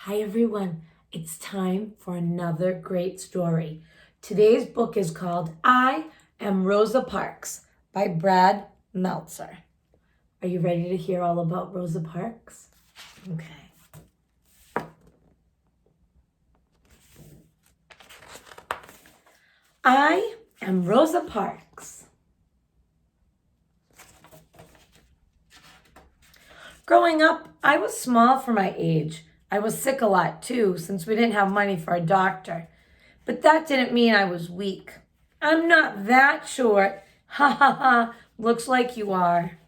Hi everyone, it's time for another great story. Today's book is called Am Rosa Parks by Brad Meltzer. Are you ready to hear all about Rosa Parks? Okay. I am Rosa Parks. Growing up, I was small for my age. I was sick a lot too, since we didn't have money for a doctor. But that didn't mean I was weak. I'm not that short. Ha ha ha, looks like you are.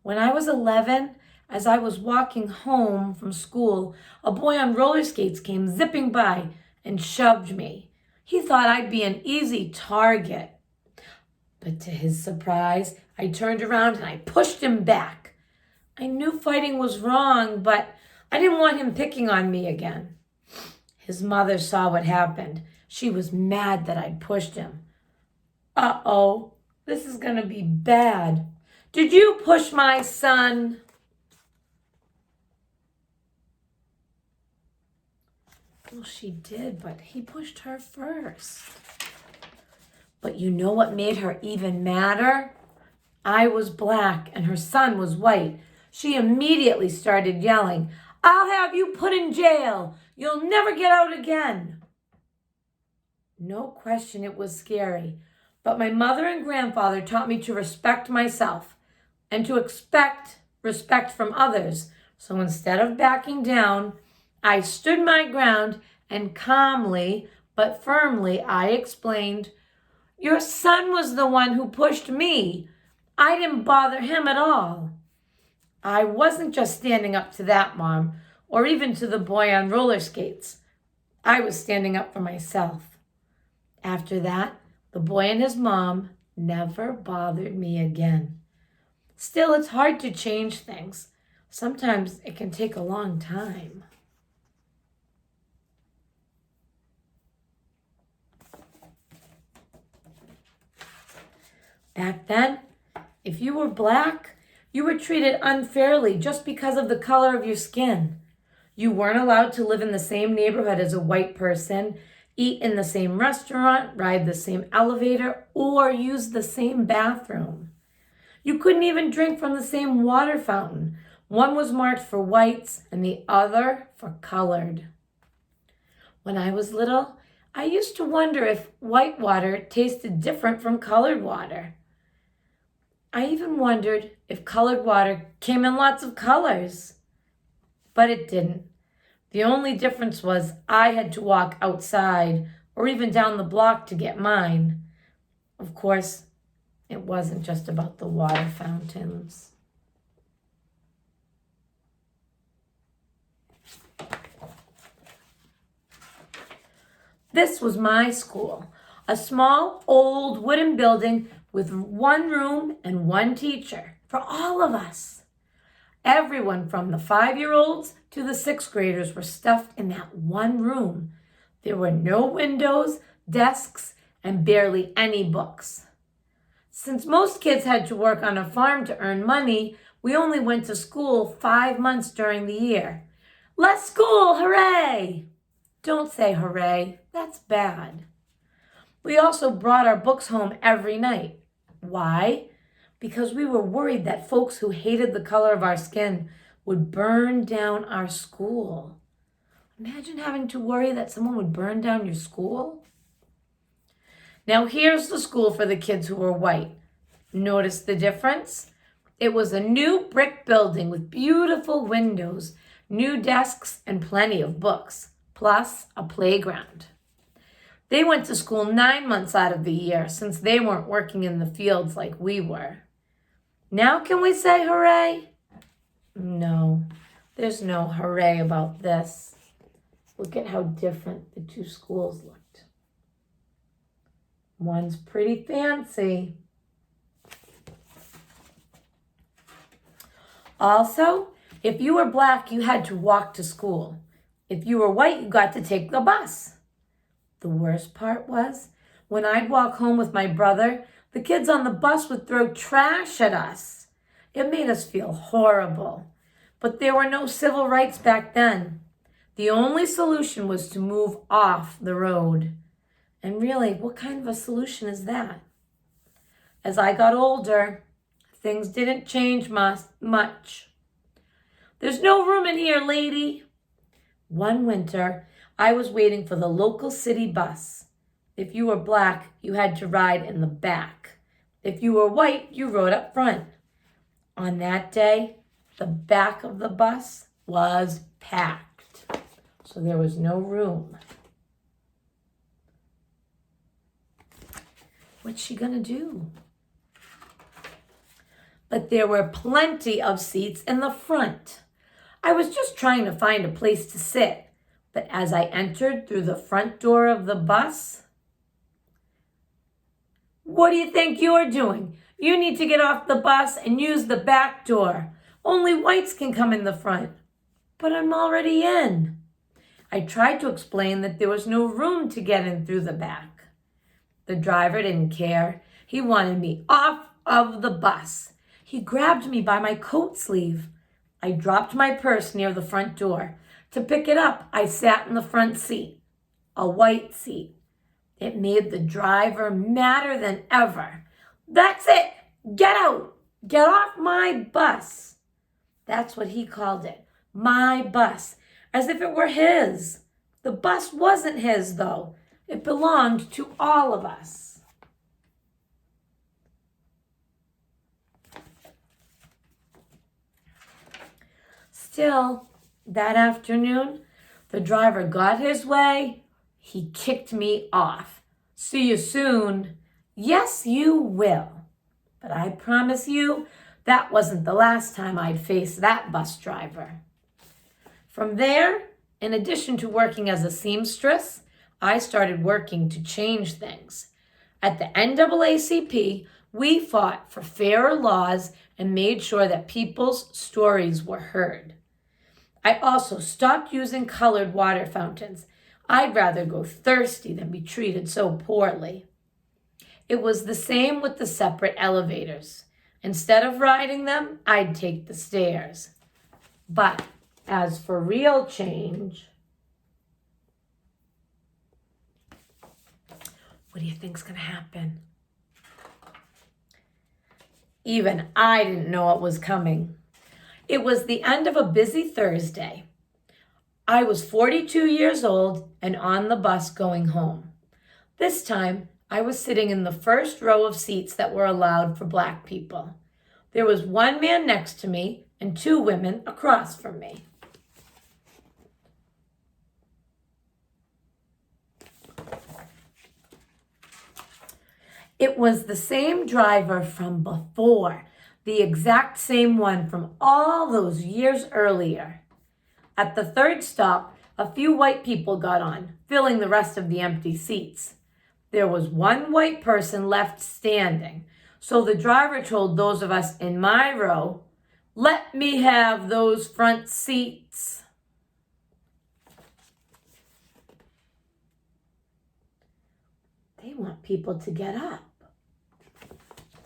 When I was 11, as I was walking home from school, a boy on roller skates came zipping by and shoved me. He thought I'd be an easy target. But to his surprise, I turned around and I pushed him back. I knew fighting was wrong, but I didn't want him picking on me again. His mother saw what happened. She was mad that I'd pushed him. Uh-oh, this is going to be bad. Did you push my son? Well, she did, but he pushed her first. But you know what made her even madder? I was black and her son was white. She immediately started yelling, "I'll have you put in jail. You'll never get out again." No question, it was scary. But my mother and grandfather taught me to respect myself and to expect respect from others. So instead of backing down, I stood my ground and calmly but firmly I explained, "Your son was the one who pushed me. I didn't bother him at all." I wasn't just standing up to that mom or even to the boy on roller skates. I was standing up for myself. After that, the boy and his mom never bothered me again. Still, it's hard to change things. Sometimes it can take a long time. Back then, if you were black, you were treated unfairly just because of the color of your skin. You weren't allowed to live in the same neighborhood as a white person, eat in the same restaurant, ride the same elevator, or use the same bathroom. You couldn't even drink from the same water fountain. One was marked for whites and the other for colored. When I was little, I used to wonder if white water tasted different from colored water. I even wondered if colored water came in lots of colors. But it didn't. The only difference was I had to walk outside or even down the block to get mine. Of course, it wasn't just about the water fountains. This was my school, a small, old wooden building with one room and one teacher for all of us. Everyone from the 5-year-olds to the 6th graders were stuffed in that one room. There were no windows, desks, and barely any books. Since most kids had to work on a farm to earn money, we only went to school 5 months during the year. Less school, hooray! Don't say hooray, that's bad. We also brought our books home every night. Why? Because we were worried that folks who hated the color of our skin would burn down our school. Imagine having to worry that someone would burn down your school. Now here's the school for the kids who were white. Notice the difference? It was a new brick building with beautiful windows, new desks, and plenty of books, plus a playground. They went to school 9 months out of the year since they weren't working in the fields like we were. Now can we say hooray? No, there's no hooray about this. Look at how different the two schools looked. One's pretty fancy. Also, if you were black, you had to walk to school. If you were white, you got to take the bus. The worst part was, when I'd walk home with my brother, the kids on the bus would throw trash at us. It made us feel horrible. But there were no civil rights back then. The only solution was to move off the road. And really, what kind of a solution is that? As I got older, things didn't change much. There's no room in here, lady. One winter, I was waiting for the local city bus. If you were black, you had to ride in the back. If you were white, you rode up front. On that day, the back of the bus was packed, so there was no room. What's she gonna do? But there were plenty of seats in the front. I was just trying to find a place to sit, but as I entered through the front door of the bus, what do you think you're doing? You need to get off the bus and use the back door. Only whites can come in the front. But I'm already in. I tried to explain that there was no room to get in through the back. The driver didn't care. He wanted me off of the bus. He grabbed me by my coat sleeve. I dropped my purse near the front door. To pick it up, I sat in the front seat, a white seat. It made the driver madder than ever. That's it! Get out! Get off my bus! That's what he called it, my bus, as if it were his. The bus wasn't his, though. It belonged to all of us. Still, that afternoon, the driver got his way. He kicked me off. See you soon. Yes, you will. But I promise you, that wasn't the last time I'd face that bus driver. From there, in addition to working as a seamstress, I started working to change things. At the NAACP, we fought for fairer laws and made sure that people's stories were heard. I also stopped using colored water fountains. I'd rather go thirsty than be treated so poorly. It was the same with the separate elevators. Instead of riding them, I'd take the stairs. But as for real change, what do you think's going to happen? Even I didn't know it was coming. It was the end of a busy Thursday. I was 42 years old and on the bus going home. This time, I was sitting in the first row of seats that were allowed for black people. There was one man next to me and two women across from me. It was the same driver from before, the exact same one from all those years earlier. At the third stop, a few white people got on, filling the rest of the empty seats. There was one white person left standing, so the driver told those of us in my row, "Let me have those front seats." They want people to get up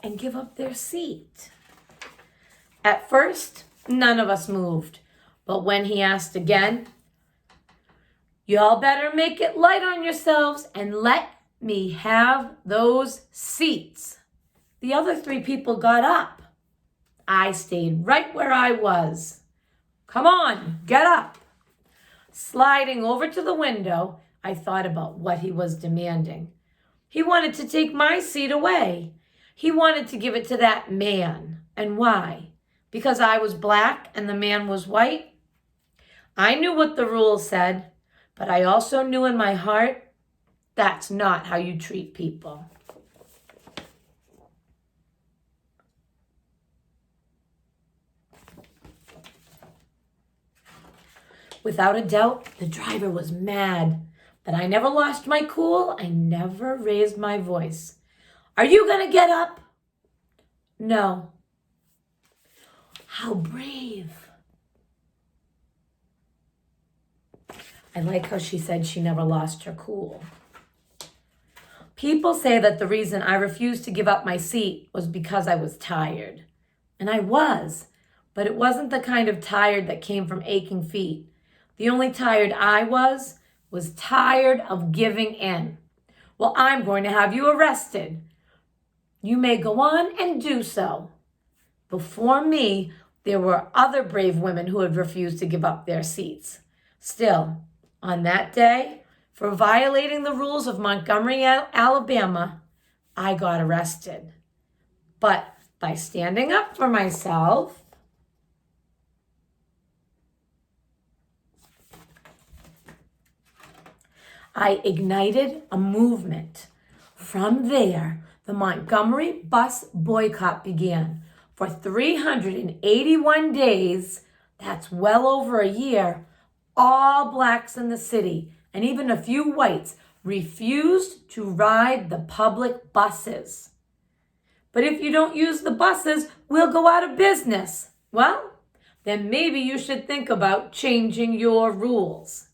and give up their seat. At first, none of us moved, but when he asked again, "Y'all better make it light on yourselves and let me have those seats," the other three people got up. I stayed right where I was. "Come on, get up." Sliding over to the window, I thought about what he was demanding. He wanted to take my seat away. He wanted to give it to that man. And why? Because I was black and the man was white? I knew what the rules said, but I also knew in my heart, that's not how you treat people. Without a doubt, the driver was mad, but I never lost my cool. I never raised my voice. "Are you going to get up?" "No." How brave. I like how she said she never lost her cool. People say that the reason I refused to give up my seat was because I was tired. And I was, but it wasn't the kind of tired that came from aching feet. The only tired I was tired of giving in. Well, I'm going to have you arrested. You may go on and do so. Before me, there were other brave women who had refused to give up their seats. Still, on that day, for violating the rules of Montgomery, Alabama, I got arrested. But by standing up for myself, I ignited a movement. From there, the Montgomery Bus Boycott began. For 381 days, that's well over a year, all blacks in the city, and even a few whites, refused to ride the public buses. But if you don't use the buses, we'll go out of business. Well, then maybe you should think about changing your rules.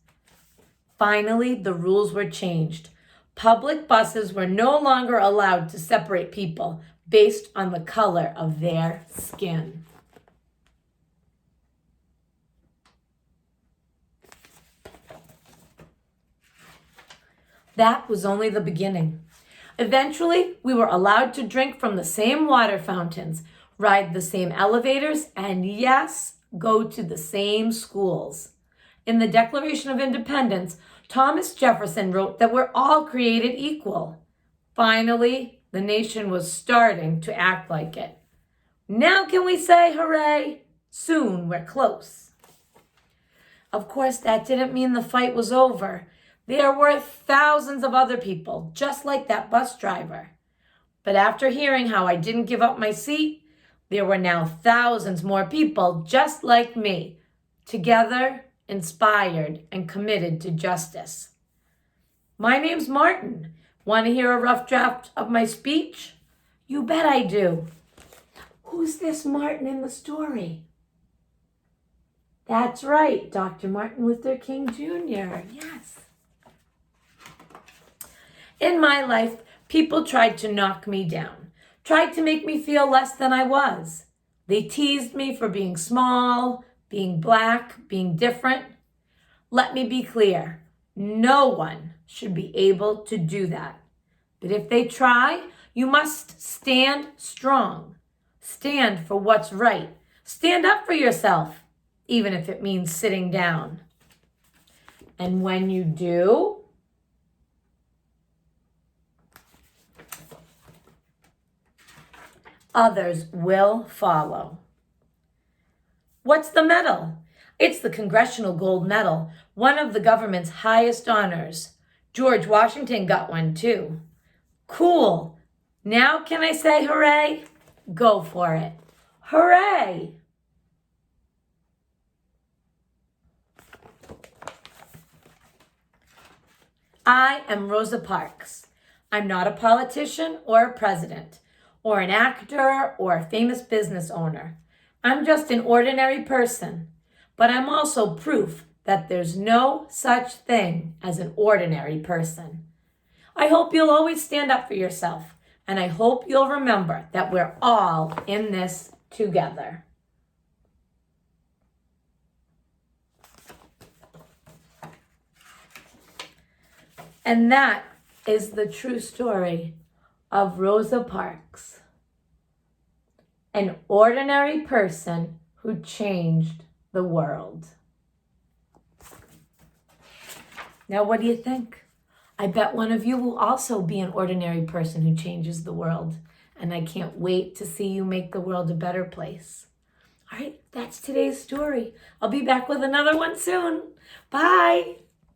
Finally, the rules were changed. Public buses were no longer allowed to separate people based on the color of their skin. That was only the beginning. Eventually, we were allowed to drink from the same water fountains, ride the same elevators, and yes, go to the same schools. In the Declaration of Independence, Thomas Jefferson wrote that we're all created equal. Finally, the nation was starting to act like it. Now can we say hooray? Soon we're close. Of course, that didn't mean the fight was over. There were thousands of other people, just like that bus driver. But after hearing how I didn't give up my seat, there were now thousands more people just like me, together, inspired, and committed to justice. My name's Martin. Want to hear a rough draft of my speech? You bet I do. Who's this Martin in the story? That's right, Dr. Martin Luther King Jr. Yes. In my life, people tried to knock me down, tried to make me feel less than I was. They teased me for being small, being black, being different. Let me be clear, no one should be able to do that. But if they try, you must stand strong. Stand for what's right. Stand up for yourself, even if it means sitting down. And when you do, others will follow. What's the medal? It's the Congressional Gold Medal, one of the government's highest honors. George Washington got one too. Cool. Now can I say hooray? Go for it. Hooray! I am Rosa Parks. I'm not a politician or a president, or an actor or a famous business owner. I'm just an ordinary person, but I'm also proof that there's no such thing as an ordinary person. I hope you'll always stand up for yourself, and I hope you'll remember that we're all in this together. And that is the true story of Rosa Parks, an ordinary person who changed the world. Now, what do you think? I bet one of you will also be an ordinary person who changes the world, and I can't wait to see you make the world a better place. All right, that's today's story. I'll be back with another one soon. Bye.